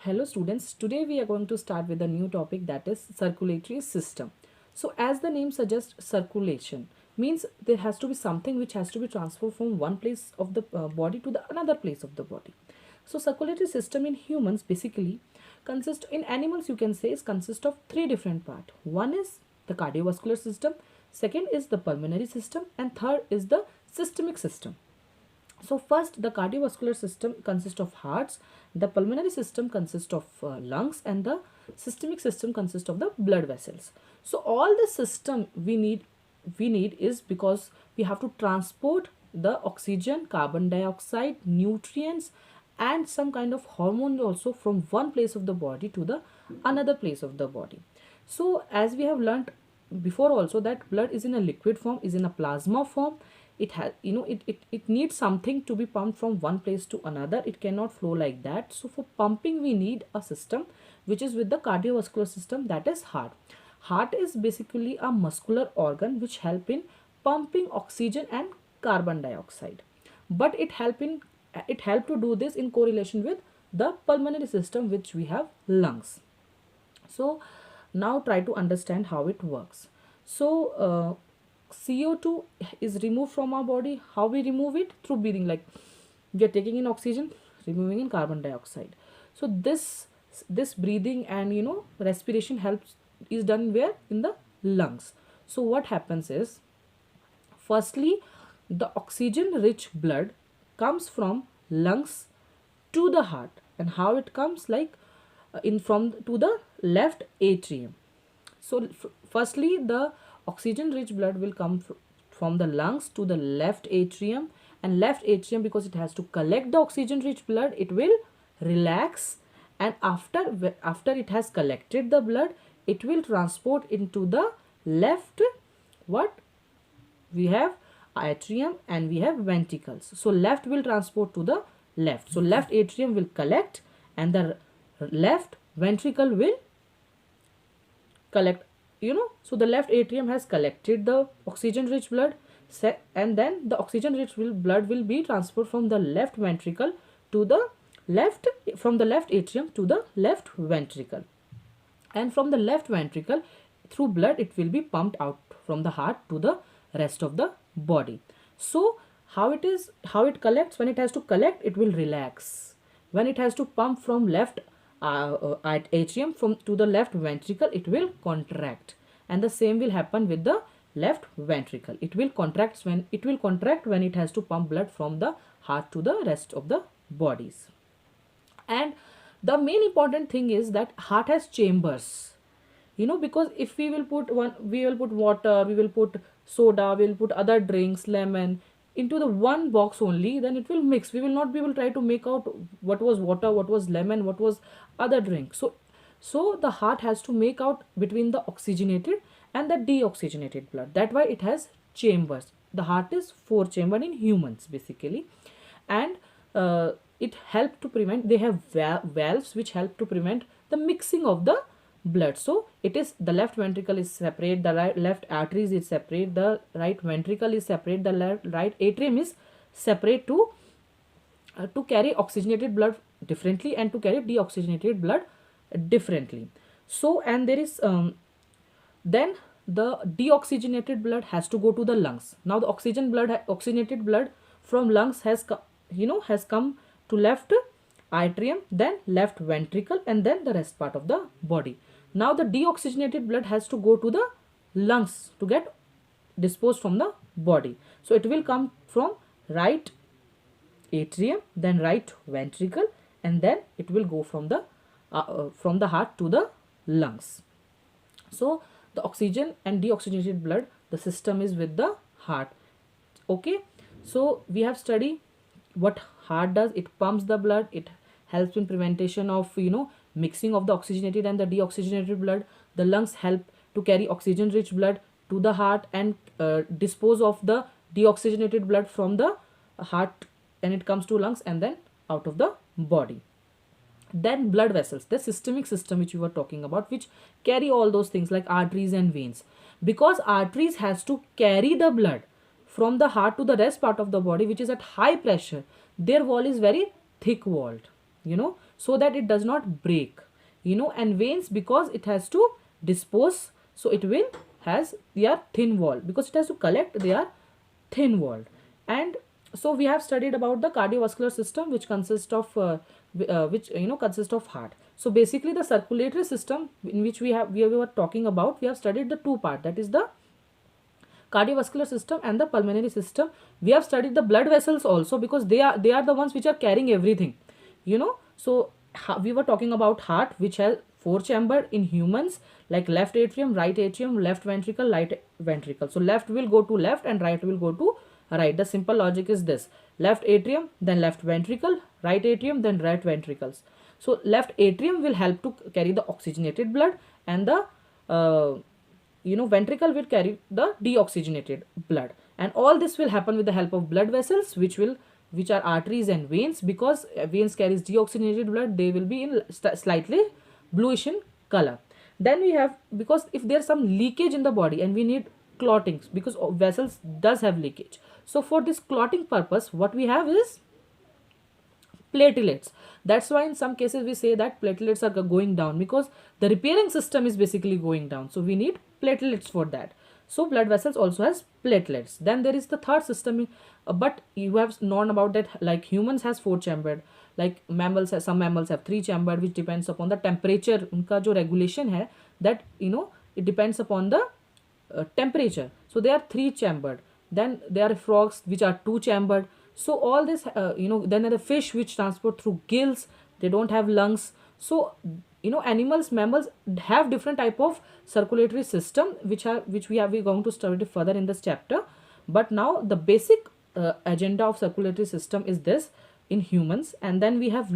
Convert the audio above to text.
Hello students, today we are going to start with a new topic, that is circulatory system. So as the name suggests, circulation means there has to be something which has to be transferred from one place of the body to the another place of the body. So circulatory system in humans basically consist, in animals you can say, is consist of three different parts. One is the cardiovascular system, second is the pulmonary system, and third is the systemic system. So first, the cardiovascular system consists of hearts, the pulmonary system consists of lungs, and the systemic system consists of the blood vessels. So all the system we need is because we have to transport the oxygen, carbon dioxide, nutrients, and some kind of hormone also from one place of the body to the another place of the body. So as we have learnt before also, that blood is in a liquid form, is in a plasma form. It has, it needs something to be pumped from one place to another. It cannot flow like that. So for pumping we need a system which is with the cardiovascular system, that is heart. Heart is basically a muscular organ which help in pumping oxygen and carbon dioxide, but it help to do this in correlation with the pulmonary system, which we have lungs. So now try to understand how it works. So CO2 is removed from our body. How we remove it? Through breathing. Like, we are taking in oxygen, removing in carbon dioxide. So this breathing and respiration helps is done where? In the lungs. So what happens is, firstly, the oxygen rich blood comes from lungs to the heart. And how it comes? Like, in from to the left atrium. So firstly, the oxygen rich blood will come from the lungs to the left atrium, and left atrium, because it has to collect the oxygen rich blood, it will relax, and after it has collected the blood, it will transport into the left. What we have? Atrium, and we have ventricles. So left will transport to the left. So left atrium will collect, and the left ventricle will collect. So the left atrium has collected the oxygen rich blood, and then the oxygen rich blood will be transferred from the left ventricle to the left, from the left atrium to the left ventricle, and from the left ventricle, through blood, it will be pumped out from the heart to the rest of the body. So how it collects? When it has to collect, it will relax. When it has to pump from left atrium from to the left ventricle, it will contract, and the same will happen with the left ventricle. It will contract when it has to pump blood from the heart to the rest of the bodies. And the main important thing is that heart has chambers. Because if we will put water, we will put soda, we will put other drinks, lemon, into the one box only, then it will mix. We will not be able to try to make out what was water, what was lemon, what was other drink. So the heart has to make out between the oxygenated and the deoxygenated blood. That why it has chambers. The heart is four chamber in humans basically. And it help to prevent, they have valves which help to prevent the mixing of the blood. So it is, the left ventricle is separate, the left arteries is separate, the right ventricle is separate, the right atrium is separate to carry oxygenated blood differently and to carry deoxygenated blood differently. So, and there is then the deoxygenated blood has to go to the lungs. Now the oxygenated blood from lungs has come to left atrium, then left ventricle, and then the rest part of the body. Now the deoxygenated blood has to go to the lungs to get disposed from the body. So it will come from right atrium, then right ventricle, and then it will go from the heart to the lungs. So the oxygen and deoxygenated blood, the system is with the heart. Okay, so we have studied what heart does. It pumps the blood, it helps in prevention of mixing of the oxygenated and the deoxygenated blood. The lungs help to carry oxygen rich blood to the heart and dispose of the deoxygenated blood from the heart, and it comes to lungs and then out of the body. Then blood vessels, the systemic system which we were talking about, which carry all those things like arteries and veins. Because arteries has to carry the blood from the heart to the rest part of the body, which is at high pressure, their wall is very thick walled. so that it does not break, you know. And veins, because it has to dispose, so it will has, they are thin walled, because it has to collect, they are thin walled. And so we have studied about the cardiovascular system, which consists of which you know consists of heart. So basically the circulatory system in which we were talking about, we have studied the two part, that is the cardiovascular system and the pulmonary system. We have studied the blood vessels also, because they are the ones which are carrying everything, you know. So we were talking about heart, which has four chamber in humans, like left atrium, right atrium, left ventricle, right ventricle. So left will go to left and right will go to right. The simple logic is this: left atrium, then left ventricle, right atrium, then right ventricles. So left atrium will help to carry the oxygenated blood, and the you know ventricle will carry the deoxygenated blood. And all this will happen with the help of blood vessels, which are arteries and veins. Because veins carries deoxygenated blood, they will be in slightly bluish in color. Then we have, because if there's some leakage in the body and we need clotting, because vessels does have leakage, so for this clotting purpose what we have is platelets. That's why in some cases we say that platelets are going down, because the repairing system is basically going down, so we need platelets for that. So blood vessels also has platelets. Then there is the third system, but you have known about that, like humans has four chambered, like mammals have, some mammals have three chambered, which depends upon the temperature. उनका जो regulation है, that you know it depends upon the temperature. So they are three chambered. Then there are frogs which are two chambered. So all this you know, then there are fish which transport through gills, they don't have lungs. So you know animals, mammals have different type of circulatory system, which we going to study further in this chapter. But now the basic agenda of circulatory system is this in humans. And then we have